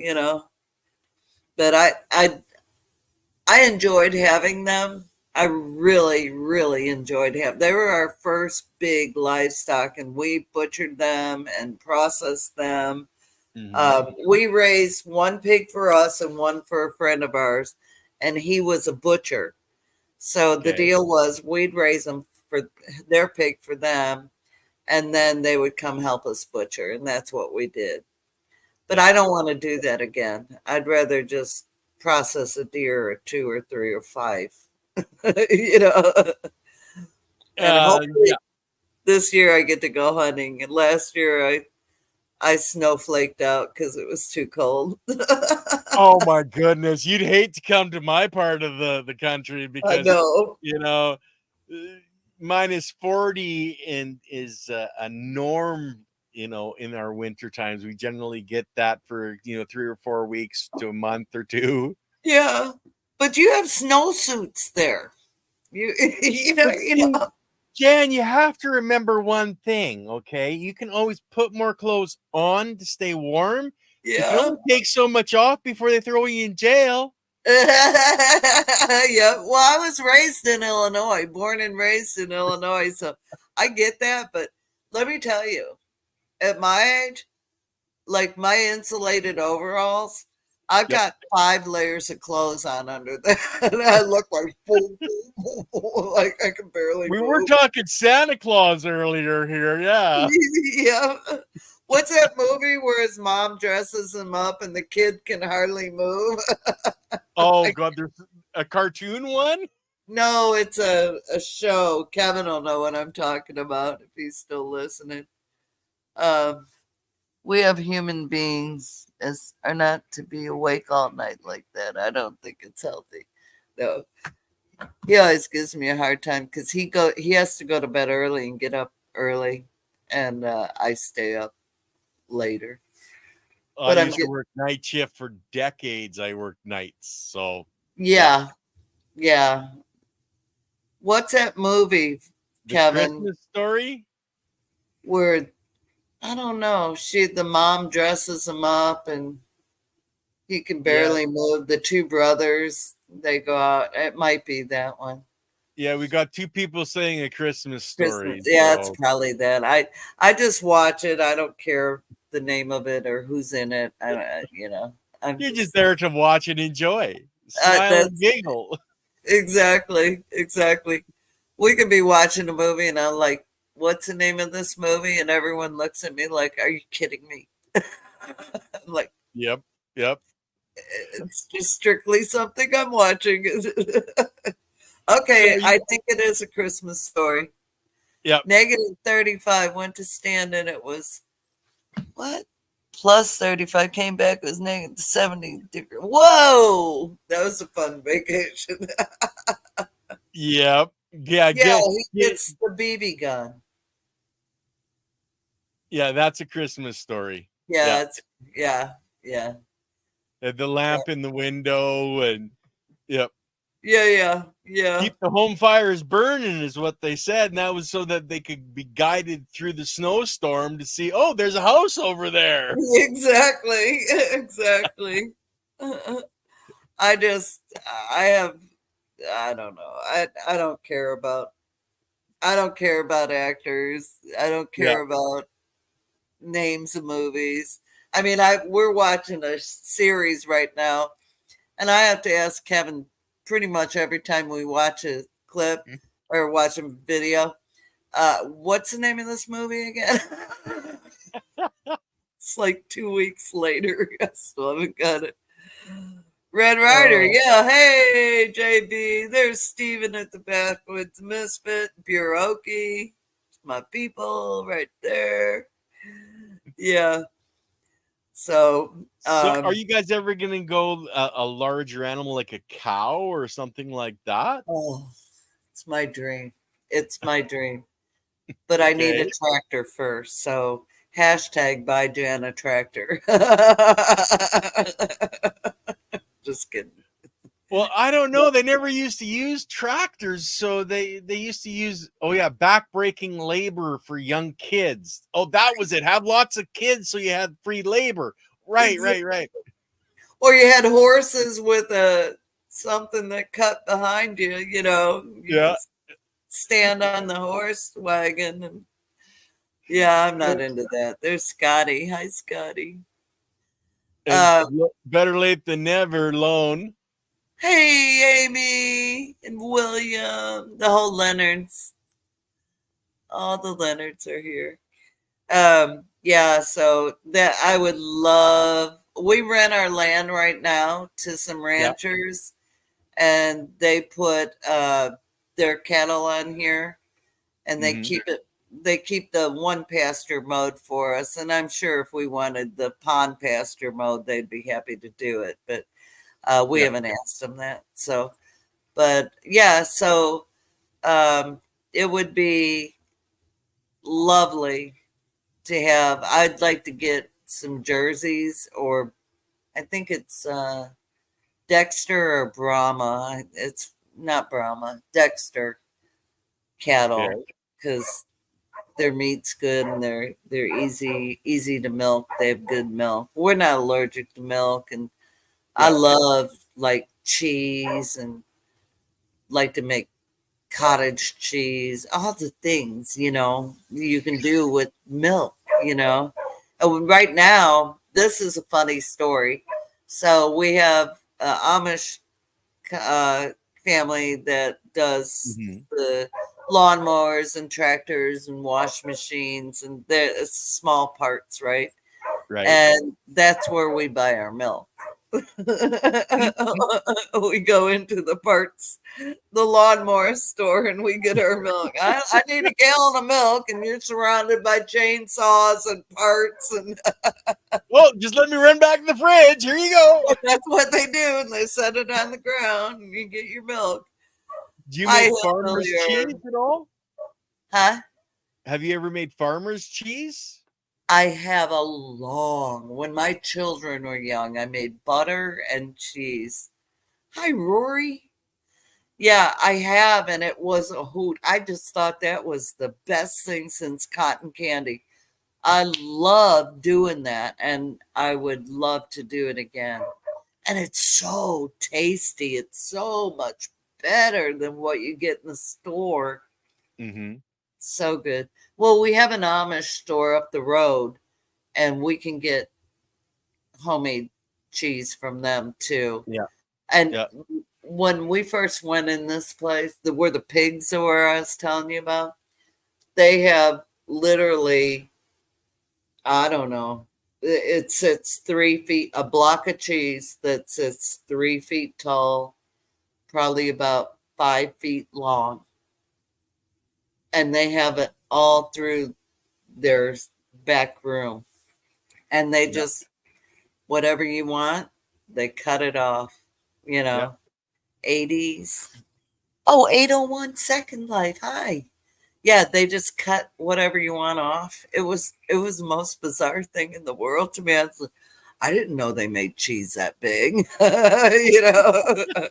But I enjoyed having them. I really, really enjoyed having. They were our first big livestock, and we butchered them and processed them. We raised one pig for us and one for a friend of ours, and he was a butcher. So the Okay. deal was we'd raise them for their pig for them, and then they would come help us butcher, and that's what we did. But I don't want to do that again. I'd rather just process a deer or two or three or five, you know. And hopefully Yeah. this year I get to go hunting. And last year I snowflaked out because it was too cold. Oh my goodness, you'd hate to come to my part of the country I because know. uh, minus 40 and is a norm. In our winter times, we generally get that for 3 or 4 weeks to a month or two. Yeah. But you have snowsuits there. You But see, Jan, you have to remember one thing, okay? You can always put more clothes on to stay warm. You can Yeah. only take so much off before they throw you in jail. Yeah. Well, I was raised in Illinois, born and raised in Illinois, so I get that. But let me tell you, at my age, like my insulated overalls, I've Yep. got 5 layers of clothes on under there, and I look like like I can barely We were move. talking Santa Claus earlier here, yeah. Yeah. What's that movie where his mom dresses him up and the kid can hardly move? Oh god, there's a cartoon one? No, it's a show. Kevin will know what I'm talking about if he's still listening. Um, we have human beings as are not to be awake all night like that. I don't think it's healthy. No, he always gives me a hard time because he has to go to bed early and get up early, and I stay up later. I But I'm used to getting work night shift for decades. I worked nights. So, yeah. yeah, yeah. What's that movie, The Kevin? Christmas Story? Where I don't know. The mom dresses him up and he can Yeah. barely move. The two brothers, they go out. It might be that one. Yeah, we got two people saying A Christmas Christmas. Story. Yeah, it's So, probably that. I just watch it. I don't care the name of it or who's in it. I'm you're just just there to watch and enjoy. Smile and that's giggle. exactly. We could be watching a movie and I'm like, "What's the name of this movie?" And everyone looks at me like, "Are you kidding me?" I'm like, Yep. Yep. it's just strictly something I'm watching. So Okay, you I think it is A Christmas Story. yep. Negative 35 went to stand and it was what? Plus 35 came back, it was negative 70 degrees. Whoa! That was a fun vacation. Yep. Yeah, Yeah, he get gets the BB gun. yeah, that's A Christmas Story. Yeah. Yeah, yeah, yeah, The yeah, lamp in the window and yep. yeah. Keep the home fires burning is what they said, and that was so that they could be guided through the snowstorm to see, oh, there's a house over there. Exactly, exactly. I just, I have, I don't know. I don't care about I don't care about actors. I don't Yeah. care about names of movies. I mean, we're watching a series right now, and I have to ask Kevin pretty much every time we watch a clip or watch a video, what's the name of this movie again? It's like 2 weeks later. I still haven't got it. Red Rider, Oh, yeah. Hey, JB. There's Steven at the back with the Misfit, Buroki. My people right there. Yeah. So, so are you guys ever gonna go a larger animal like a cow or something like that? oh, it's my dream. It's my dream. But I need a Okay. tractor first. So, hashtag buy Jan a tractor. Just kidding. Well, I don't know. They never used to use tractors, so they used to use, oh yeah, backbreaking labor for young kids. Oh, that was it. Have lots of kids so you had free labor. Right, Exactly. right, right. Or you had horses with a something that cut behind you, you Yeah. just stand on the horse wagon. And yeah, I'm not into that. There's Scotty. Hi, Scotty. And Uh, better late than never, loan. hey, Amy and William, the whole Leonards. All the Leonards are here. Yeah, so that I would love. We rent our land right now to some Yeah. ranchers, and they put their cattle on here, and they Hmm. keep it. They keep the one pasture mode for us, and I'm sure if we wanted the pond pasture mode, they'd be happy to do it. But we Yeah. haven't asked them that. So, but yeah, so it would be lovely to have. I'd like to get some jerseys, or I think it's Dexter or Brahma. It's not Brahma, Dexter Okay. cattle, because their meat's good and they're easy to milk. They have good milk. We're not allergic to milk, and I Yeah. love like cheese and like to make cottage cheese, all the things, you can do with milk, you know. And right now, this is a funny story. So we have an Amish uh, family that does Hmm. the lawnmowers and tractors and wash machines, and it's small parts, right? Right. And that's where we buy our milk. We go into the lawnmower store, and we get our milk. I need a gallon of milk, and you're surrounded by chainsaws and parts, and Well, just let me run back to the fridge. Here you go. that's what they do. And they set it on the ground, and you get your milk. Do you Hi, make farmer's cheese Hillbillier. at all? Huh? Have you ever made farmer's cheese? I have when my children were young, I made butter and cheese. Hi, Rory. Yeah, I have, and it was a hoot. I just thought that was the best thing since cotton candy. I love doing that, and I would love to do it again. And it's so tasty. It's so much better than what you get in the store. Hmm. So good. Well, we have an Amish store up the road, and we can get homemade cheese from them too. Yeah. And Yeah. when we first went in this place, where the pigs were I was telling you about, they have literally, I don't know, it sits 3 feet, a block of cheese that sits 3 feet tall, probably about 5 feet long. And they have it all through their back room. And they Yeah. just, whatever you want, they cut it off, you Yeah. know, 80s. Oh, 801 Second Life. Hi. Yeah, they just cut whatever you want off. It was the most bizarre thing in the world to me. I didn't know they made cheese that big.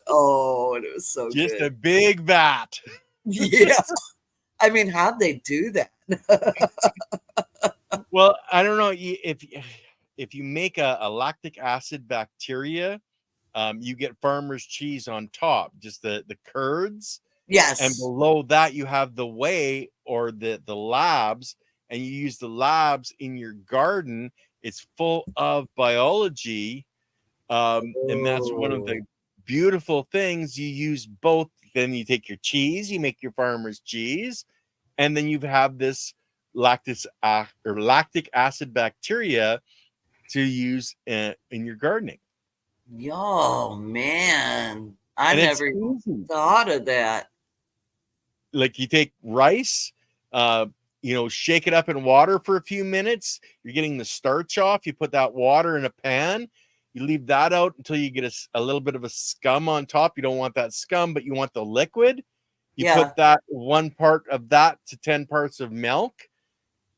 Oh, and it was so Just good. a big vat. Yeah. I mean, how'd they do that? Well, I don't know if you make a lactic acid bacteria, you get farmer's cheese on top, just the curds. And Yes. below that you have the whey or the labs, and you use the labs in your garden. It's full of biology, and that's one of the Oh. beautiful things. You use both. Then you take your cheese, you make your farmer's cheese, and then you have this lactic acid bacteria to use in your gardening. Yo, man. I And it's never even easy. thought of that. Like you take rice, uh, shake it up in water for a few minutes. You're getting the starch off. You put that water in a pan. You leave that out until you get a little bit of a scum on top. You don't want that scum, but you want the liquid. You Yeah. put that 1 part of that to 10 parts of milk,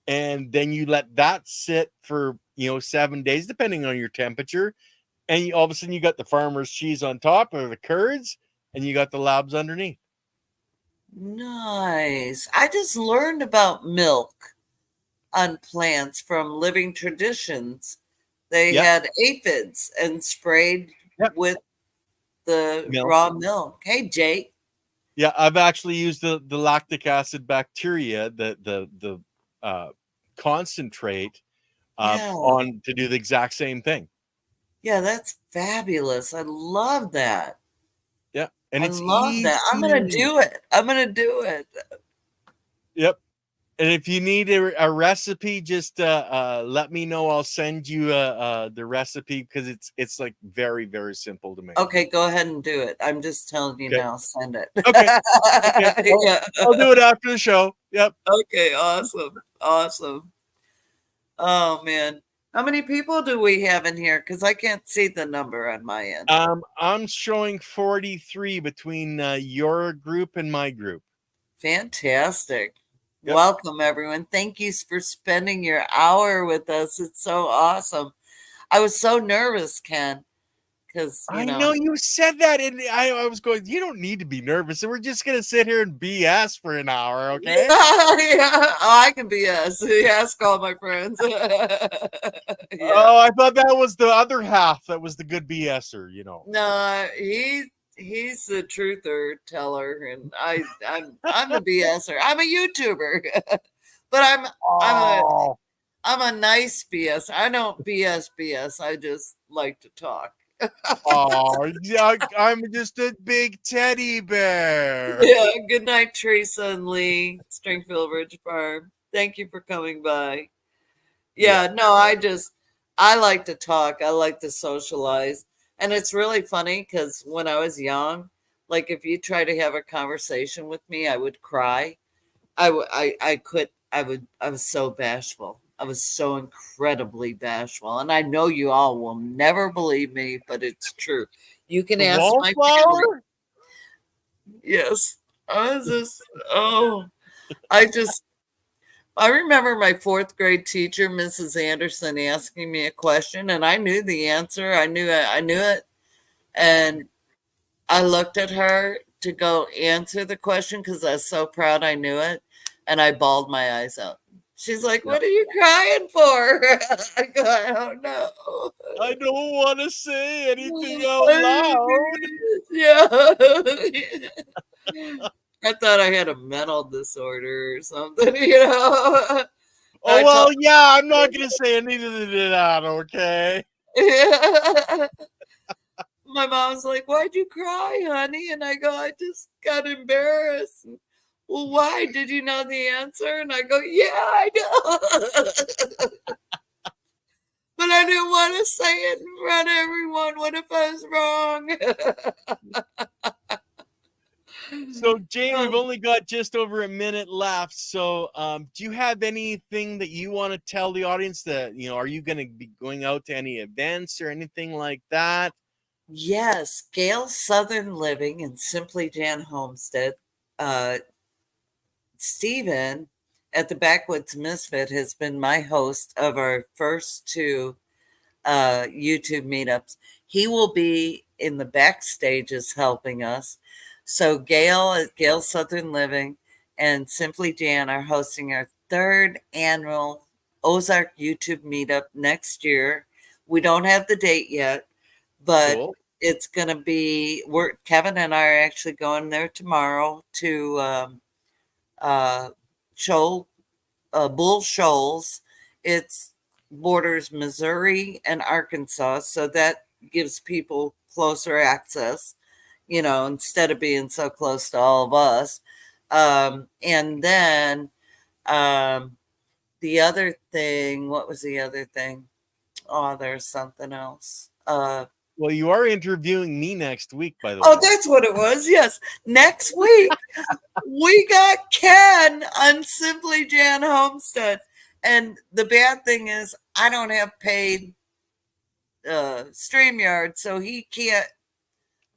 and then you let that sit for 7 days, depending on your temperature. And all of a sudden, you got the farmer's cheese on top, or the curds, and you got the labs underneath. Nice. I just learned about milk on plants from Living Traditions. They Yep, had aphids and sprayed yep. with the Milk. raw milk. Hey, Jake. Yeah, I've actually used the lactic acid bacteria, the concentrate, Yeah. on to do the exact same thing. Yeah, that's fabulous. I love that. Yeah, and I it's love that. I'm gonna easy. do it. I'm gonna do it. Yep. And if you need a recipe, just let me know. I'll send you the recipe, because it's like very, very simple to make. Okay, go ahead and do it. I'm just telling you Okay. now, send it. Okay. Okay. Yeah. I'll do it after the show. Yep. Okay, awesome. Awesome. Oh man. How many people do we have in here? Because I can't see the number on my end. I'm showing 43 between your group and my group. Fantastic. Yep. Welcome, everyone. Thank you for spending your hour with us. It's so awesome. I was so nervous, Ken, because, I know you said that, and I was going, you don't need to be nervous. And we're just gonna sit here and BS for an hour, okay? yeah. Oh, I can BS. Ask all my friends. Yeah. Oh, I thought that was the other half. That was the good BSer. No, he's the truther teller, and I'm the BSer. I'm a YouTuber, but Oh, I'm a nice BS. I don't BS. I just like to talk. oh, yeah, I'm just a big teddy bear. Yeah. Good night, Teresa and Lee, Stringfield Ridge Farm. Thank you for coming by. Yeah. Yeah, no, I like to talk. I like to socialize. And it's really funny because when I was young, like if you try to have a conversation with me, I would cry. I could, I was so bashful. I was so incredibly bashful. And I know you all will never believe me, but it's true. You can The ask my family. wallflower? Yes. I was just, oh, I just, I remember my fourth grade teacher, Mrs. Anderson, asking me a question, and I knew the answer. I knew it, and I looked at her to go answer the question because I was so proud I knew it, and I bawled my eyes out. She's like, Yeah. "What are you crying for?" I go, "I don't know." I don't want to say anything out loud. Yeah. I thought I had a mental disorder or something, Oh, I told well, yeah, I'm not going to say anything to that, okay? my mom's like, "Why'd you cry, honey?" And I go, "I just got embarrassed." Well, why? Did you know the answer? And I go, "Yeah, I know." But I didn't want to say it in front of everyone. What if I was So, wrong? Jane, we've only got just over a minute left. So, do you have anything that you want to tell the audience that, are you going to be going out to any events or anything like that? Yes, Gail Southern Living and Simply Jan Homestead. Uh, Stephen at the Backwoods Misfit has been my host of our first two YouTube meetups. He will be in the backstages helping us. So Gail at Gail Southern Living and Simply Jan are hosting our third annual Ozark YouTube meetup next year. We don't have the date yet, but Cool. it's going to be, Kevin and I are actually going there tomorrow to Shoal, Bull Shoals. It's borders Missouri and Arkansas, so that gives people closer access, instead of being so close to all of us. And then the other thing, what was the other thing? Oh, there's something else. Well, you are interviewing me next week, by the way. Oh, that's what it was. Yes. Next week, we got Ken on Simply Jan Homestead. And the bad thing is, I don't have paid StreamYard, so he can't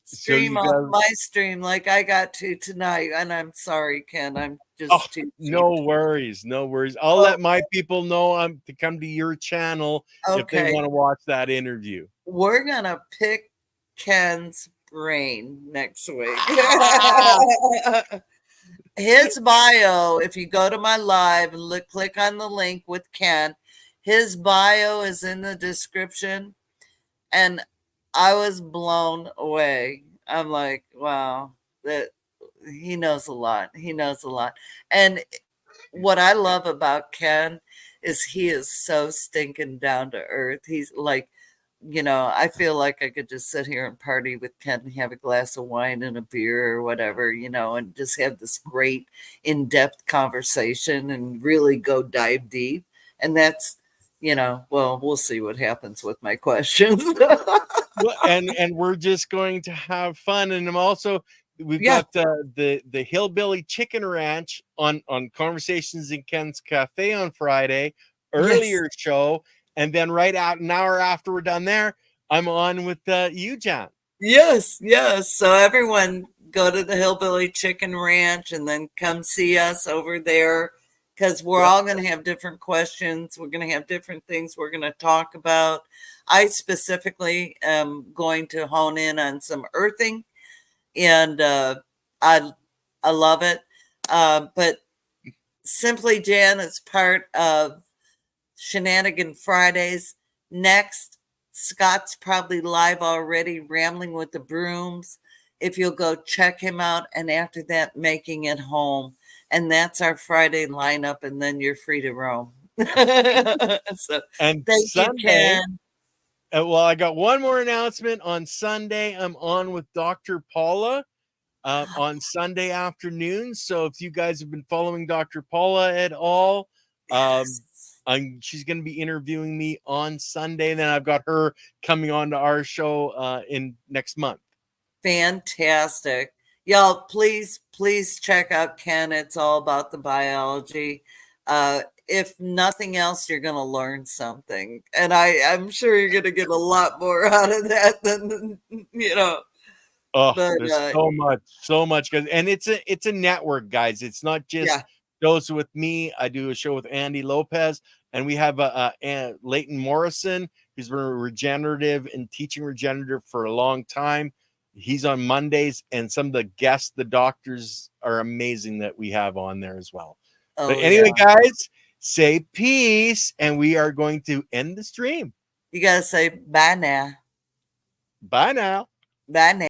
stream off my stream like I got to tonight. And I'm sorry, Ken. I'm just too cheap. No worries. No worries. I'll let my people know to come to your channel if they want to watch that interview. We're going to pick Ken's brain next week. His bio, if you go to my live and click on the link with Ken, his bio is in the description. And I was blown away. I'm like, wow, that he knows a lot. He knows a lot. And what I love about Ken is he is so stinking down to earth. He's like, I feel like I could just sit here and party with Ken and have a glass of wine and a beer or whatever, and just have this great in-depth conversation and really go dive deep. And that's, well, we'll see what happens with my questions. Well, and we're just going to have fun. And I'm also, we've got the Hillbilly Chicken Ranch on Conversations in Ken's Cafe on Friday, earlier show. And then right out an hour after we're done there, I'm on with you, Jan. Yes. So everyone go to the Hillbilly Chicken Ranch and then come see us over there, because we're all going to have different questions. We're going to have different things we're going to talk about. I specifically am going to hone in on some earthing, and I love it. But Simply Jan is part of Shenanigan Fridays. Next, Scott's probably live already, rambling with the brooms. If you'll go check him out, and after that, Making It Home. And that's our Friday lineup, and then you're free to roam. So, and thank Sunday, you, Ken. Well, I got one more announcement. On Sunday, I'm on with Dr. Paula on Sunday afternoon. So if you guys have been following Dr. Paula at all, she's going to be interviewing me on Sunday. And then I've got her coming on to our show in next month. Fantastic. Y'all, please check out Ken. It's all about the biology. If nothing else, you're going to learn something. And I'm sure you're going to get a lot more out of that than, Oh, but, there's so much, guys. And it's a network, guys. It's not just shows with me. I do a show with Andy Lopez, and we have Leighton Morrison, who's been regenerative and teaching regenerative for a long time. He's on Mondays, and some of the guests, the doctors, are amazing that we have on there as well. But anyway, guys, say peace, and we are going to end the stream. You got to say bye now. Bye now. Bye now.